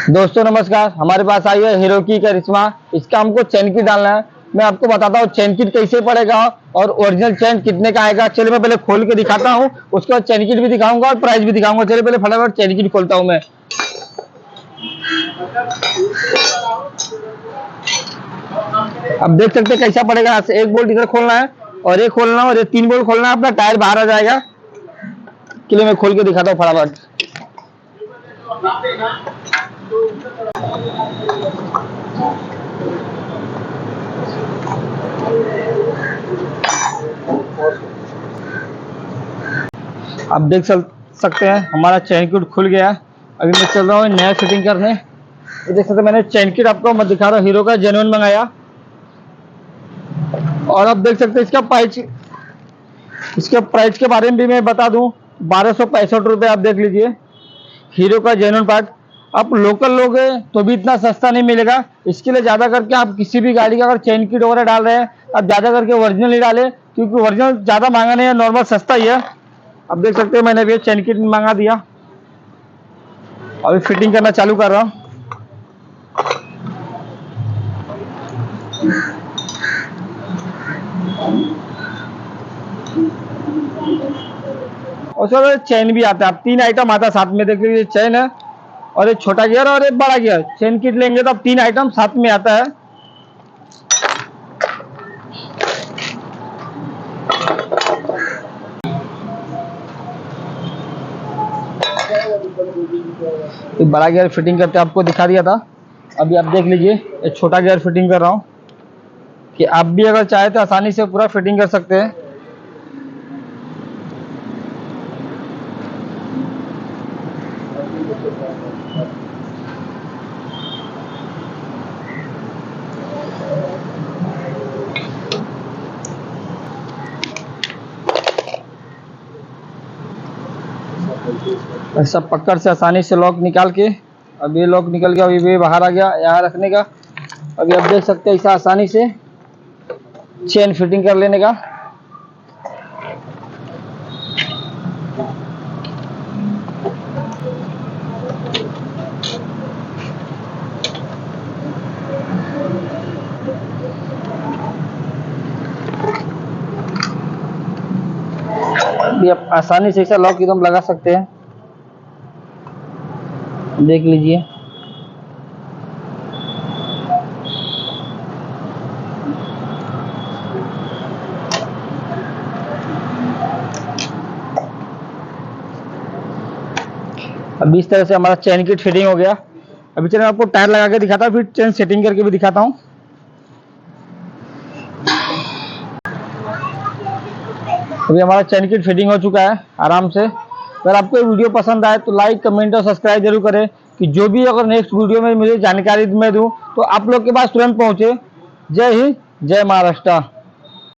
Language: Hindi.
दोस्तों नमस्कार। हमारे पास आई है हीरो की करिश्मा। इसका हमको चैन किट डालना है। मैं आपको बताता हूँ चैन किट कैसे पड़ेगा और ओरिजिनल चैन कितने का आएगा। चलिए मैं पहले खोल के दिखाता हूँ, उसके बाद चैन किट भी दिखाऊंगा और प्राइस भी दिखाऊंगा। चलिए पहले फटाफट चैन किट खोलता हूँ मैं। अब देख सकते हैं कैसा पड़ेगा। यहाँ से एक बोल्ट इधर खोलना है और एक खोलना है और ये 3 बोल्ट खोलना है, अपना टायर बाहर आ जाएगा। चलिए मैं खोल के दिखाता हूँ फटाफट। आप देख सकते हैं हमारा चैन किट खुल गया। अभी मैं चल रहा हूँ नया फिटिंग करने। ये देख सकते हैं मैंने चैन किट आपको मैं दिखा रहा हूँ, हीरो का जेन्युइन मंगाया। और आप देख सकते हैं इसके प्राइस के बारे में भी मैं बता दूं। 1265 रुपये। आप देख लीजिए हीरो का जेन्युइन पार्ट। आप लोकल लोग हैं तो भी इतना सस्ता नहीं मिलेगा। इसके लिए ज़्यादा करके आप किसी भी गाड़ी का अगर चैन किट वगैरह डाल रहे हैं, आप ज़्यादा करके ओरिजिनल ही डालें, क्योंकि ओरिजिनल ज़्यादा महंगा नहीं है, नॉर्मल सस्ता ही है। आप देख सकते हैं मैंने भी चैन किट मंगा दिया। अभी फिटिंग करना चालू कर रहा हूँ। और सर चैन भी आता है। आप 3 आइटम आता है साथ में। देख लीजिए चैन है और एक छोटा गियर और एक बड़ा गियर। चैन किट लेंगे तो आप 3 आइटम साथ में आता है। एक बड़ा गियर फिटिंग करके आपको दिखा दिया था। अभी आप देख लीजिए एक छोटा गियर फिटिंग कर रहा हूँ, कि आप भी अगर चाहे तो आसानी से पूरा फिटिंग कर सकते हैं। ऐसा पकड़ से आसानी से लॉक निकाल के, अब ये लॉक निकल गया, अभी भी बाहर आ गया यहाँ रखने का। अभी आप देख सकते हैं ऐसा आसानी से चेन फिटिंग कर लेने का। अभी आप आसानी से ऐसा लॉक एकदम लगा सकते हैं। देख लीजिए अभी इस तरह से हमारा चैन किट फिटिंग हो गया। अभी चलिए आपको टायर लगा के दिखाता हूँ, फिर चैन सेटिंग करके भी दिखाता हूँ। अभी हमारा चैन किट फिटिंग हो चुका है आराम से। अगर आपको ये वीडियो पसंद आए तो लाइक कमेंट और सब्सक्राइब जरूर करें, कि जो भी अगर नेक्स्ट वीडियो में मुझे जानकारी मैं दूं तो आप लोग के पास तुरंत पहुंचे। जय हिंद, जय महाराष्ट्र।